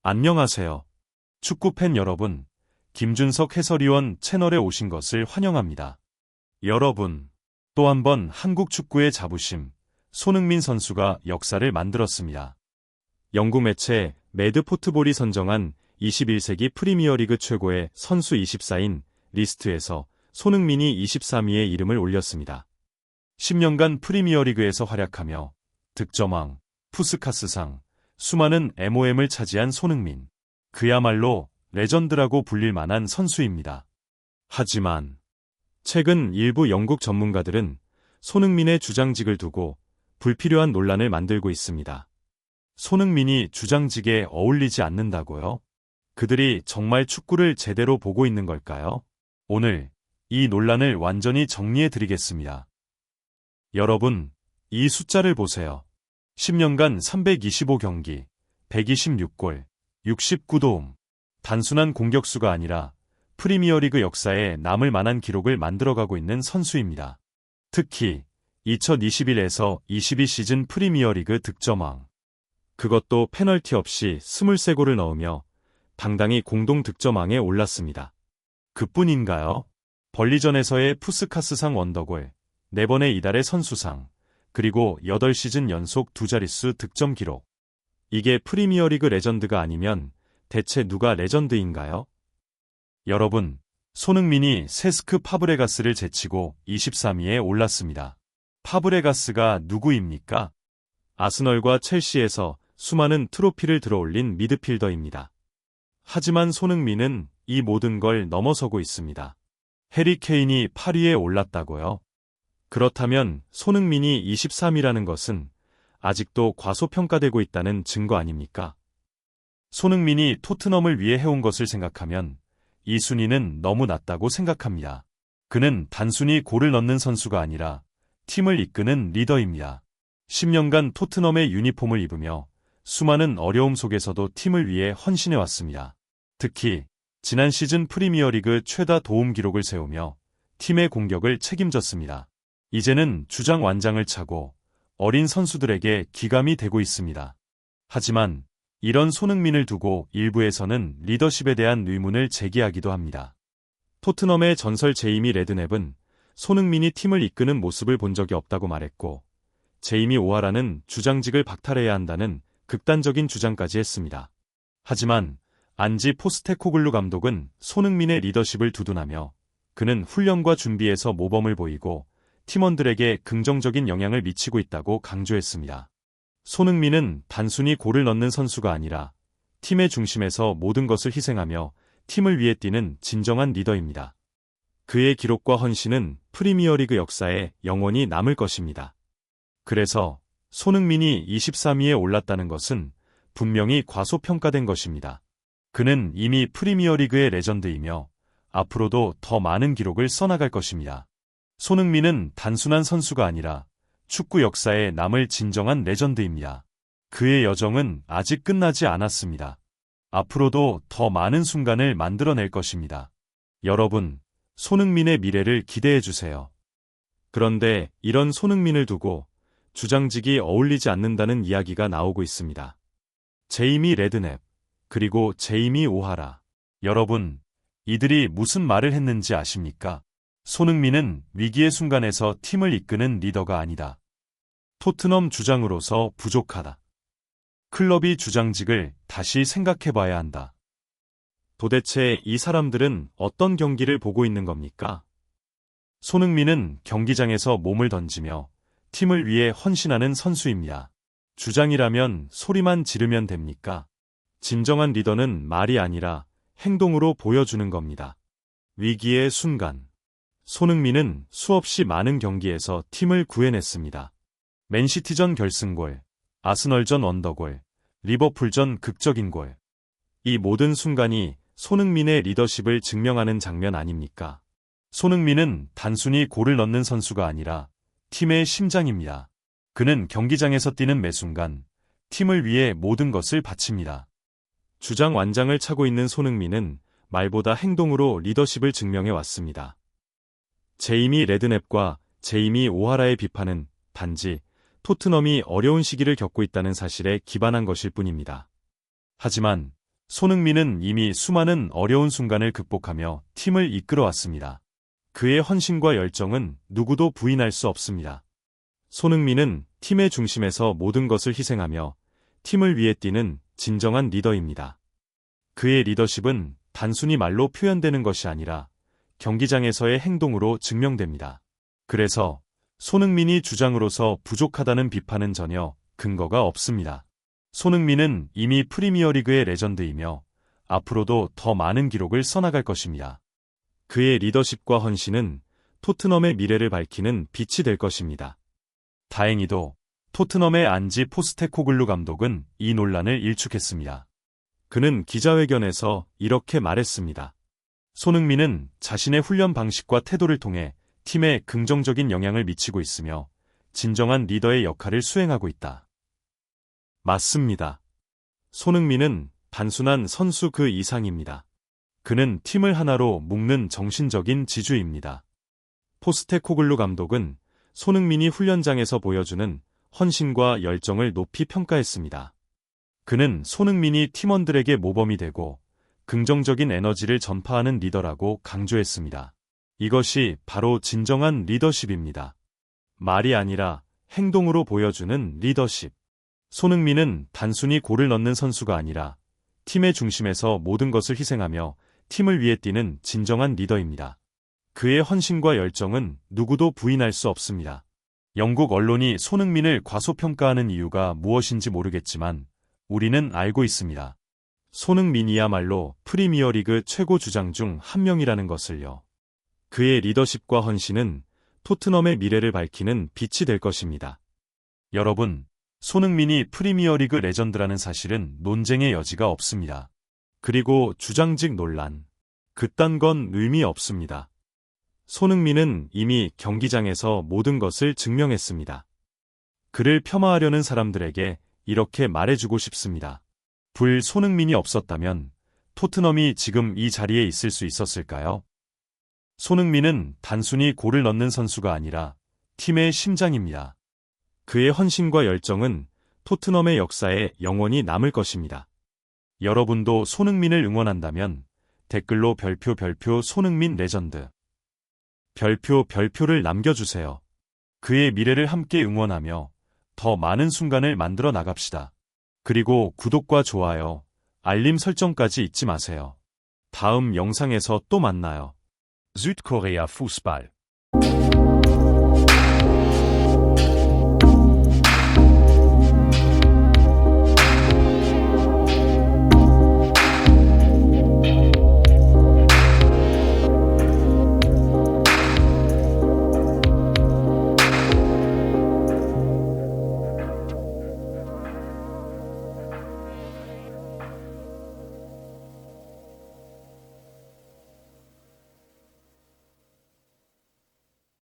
안녕하세요. 축구팬 여러분, 김준석 해설위원 채널에 오신 것을 환영합니다. 여러분, 또 한 번 한국 축구의 자부심, 손흥민 선수가 역사를 만들었습니다. 영국 매체 매드 포트볼이 선정한 21세기 프리미어리그 최고의 선수 24인 리스트에서 손흥민이 23위에 이름을 올렸습니다. 10년간 프리미어리그에서 활약하며 득점왕, 푸스카스상, 수많은 MOM을 차지한 손흥민. 그야말로 레전드라고 불릴 만한 선수입니다. 하지만 최근 일부 영국 전문가들은 손흥민의 주장직을 두고 불필요한 논란을 만들고 있습니다. 손흥민이 주장직에 어울리지 않는다고요? 그들이 정말 축구를 제대로 보고 있는 걸까요? 오늘 이 논란을 완전히 정리해 드리겠습니다. 여러분, 이 숫자를 보세요. 10년간 325경기, 126골, 69도움. 단순한 공격수가 아니라 프리미어리그 역사에 남을 만한 기록을 만들어가고 있는 선수입니다. 특히 2021에서 22 시즌 프리미어리그 득점왕. 그것도 페널티 없이 23골을 넣으며 당당히 공동 득점왕에 올랐습니다. 그뿐인가요? 벌리전에서의 푸스카스상 원더골, 4번의 이달의 선수상, 그리고 8시즌 연속 두 자릿수 득점 기록. 이게 프리미어리그 레전드가 아니면 대체 누가 레전드인가요? 여러분, 손흥민이 세스크 파브레가스를 제치고 23위에 올랐습니다. 파브레가스가 누구입니까? 아스널과 첼시에서 수많은 트로피를 들어올린 미드필더입니다. 하지만 손흥민은 이 모든 걸 넘어서고 있습니다. 해리 케인이 8위에 올랐다고요? 그렇다면 손흥민이 23위라는 것은 아직도 과소평가되고 있다는 증거 아닙니까? 손흥민이 토트넘을 위해 해온 것을 생각하면 이 순위는 너무 낮다고 생각합니다. 그는 단순히 골을 넣는 선수가 아니라 팀을 이끄는 리더입니다. 10년간 토트넘의 유니폼을 입으며 수많은 어려움 속에서도 팀을 위해 헌신해왔습니다. 특히 지난 시즌 프리미어리그 최다 도움 기록을 세우며 팀의 공격을 책임졌습니다. 이제는 주장 완장을 차고 어린 선수들에게 기감이 되고 있습니다. 하지만 이런 손흥민을 두고 일부에서는 리더십에 대한 의문을 제기하기도 합니다. 토트넘의 전설 제이미 레드냅은 손흥민이 팀을 이끄는 모습을 본 적이 없다고 말했고, 제이미 오하라는 주장직을 박탈해야 한다는 극단적인 주장까지 했습니다. 하지만 안지 포스테코글루 감독은 손흥민의 리더십을 두둔하며 그는 훈련과 준비에서 모범을 보이고 팀원들에게 긍정적인 영향을 미치고 있다고 강조했습니다. 손흥민은 단순히 골을 넣는 선수가 아니라 팀의 중심에서 모든 것을 희생하며 팀을 위해 뛰는 진정한 리더입니다. 그의 기록과 헌신은 프리미어리그 역사에 영원히 남을 것입니다. 그래서 손흥민이 23위에 올랐다는 것은 분명히 과소평가된 것입니다. 그는 이미 프리미어리그의 레전드이며 앞으로도 더 많은 기록을 써나갈 것입니다. 손흥민은 단순한 선수가 아니라 축구 역사에 남을 진정한 레전드입니다. 그의 여정은 아직 끝나지 않았습니다. 앞으로도 더 많은 순간을 만들어낼 것입니다. 여러분, 손흥민의 미래를 기대해주세요. 그런데 이런 손흥민을 두고 주장직이 어울리지 않는다는 이야기가 나오고 있습니다. 제이미 레드냅, 그리고 제이미 오하라. 여러분, 이들이 무슨 말을 했는지 아십니까? 손흥민은 위기의 순간에서 팀을 이끄는 리더가 아니다. 토트넘 주장으로서 부족하다. 클럽이 주장직을 다시 생각해봐야 한다. 도대체 이 사람들은 어떤 경기를 보고 있는 겁니까? 손흥민은 경기장에서 몸을 던지며 팀을 위해 헌신하는 선수입니다. 주장이라면 소리만 지르면 됩니까? 진정한 리더는 말이 아니라 행동으로 보여주는 겁니다. 위기의 순간. 손흥민은 수없이 많은 경기에서 팀을 구해냈습니다. 맨시티전 결승골, 아스널전 원더골, 리버풀전 극적인 골. 이 모든 순간이 손흥민의 리더십을 증명하는 장면 아닙니까? 손흥민은 단순히 골을 넣는 선수가 아니라 팀의 심장입니다. 그는 경기장에서 뛰는 매 순간 팀을 위해 모든 것을 바칩니다. 주장 완장을 차고 있는 손흥민은 말보다 행동으로 리더십을 증명해 왔습니다. 제이미 레드냅과 제이미 오하라의 비판은 단지 토트넘이 어려운 시기를 겪고 있다는 사실에 기반한 것일 뿐입니다. 하지만 손흥민은 이미 수많은 어려운 순간을 극복하며 팀을 이끌어왔습니다. 그의 헌신과 열정은 누구도 부인할 수 없습니다. 손흥민은 팀의 중심에서 모든 것을 희생하며 팀을 위해 뛰는 진정한 리더입니다. 그의 리더십은 단순히 말로 표현되는 것이 아니라 경기장에서의 행동으로 증명됩니다. 그래서 손흥민이 주장으로서 부족하다는 비판은 전혀 근거가 없습니다. 손흥민은 이미 프리미어리그의 레전드이며 앞으로도 더 많은 기록을 써나갈 것입니다. 그의 리더십과 헌신은 토트넘의 미래를 밝히는 빛이 될 것입니다. 다행히도 토트넘의 안지 포스테코글루 감독은 이 논란을 일축했습니다. 그는 기자회견에서 이렇게 말했습니다. 손흥민은 자신의 훈련 방식과 태도를 통해 팀에 긍정적인 영향을 미치고 있으며 진정한 리더의 역할을 수행하고 있다. 맞습니다. 손흥민은 단순한 선수 그 이상입니다. 그는 팀을 하나로 묶는 정신적인 지주입니다. 포스테코글루 감독은 손흥민이 훈련장에서 보여주는 헌신과 열정을 높이 평가했습니다. 그는 손흥민이 팀원들에게 모범이 되고 긍정적인 에너지를 전파하는 리더라고 강조했습니다. 이것이 바로 진정한 리더십입니다. 말이 아니라 행동으로 보여주는 리더십. 손흥민은 단순히 골을 넣는 선수가 아니라 팀의 중심에서 모든 것을 희생하며 팀을 위해 뛰는 진정한 리더입니다. 그의 헌신과 열정은 누구도 부인할 수 없습니다. 영국 언론이 손흥민을 과소평가하는 이유가 무엇인지 모르겠지만 우리는 알고 있습니다. 손흥민이야말로 프리미어리그 최고 주장 중 한 명이라는 것을요. 그의 리더십과 헌신은 토트넘의 미래를 밝히는 빛이 될 것입니다. 여러분, 손흥민이 프리미어리그 레전드라는 사실은 논쟁의 여지가 없습니다. 그리고 주장직 논란. 그딴 건 의미 없습니다. 손흥민은 이미 경기장에서 모든 것을 증명했습니다. 그를 폄하하려는 사람들에게 이렇게 말해주고 싶습니다. 손흥민이 없었다면 토트넘이 지금 이 자리에 있을 수 있었을까요? 손흥민은 단순히 골을 넣는 선수가 아니라 팀의 심장입니다. 그의 헌신과 열정은 토트넘의 역사에 영원히 남을 것입니다. 여러분도 손흥민을 응원한다면 댓글로 별표 손흥민 레전드 별표를 남겨주세요. 그의 미래를 함께 응원하며 더 많은 순간을 만들어 나갑시다. 그리고 구독과 좋아요, 알림 설정까지 잊지 마세요. 다음 영상에서 또 만나요. Südkorea Fußball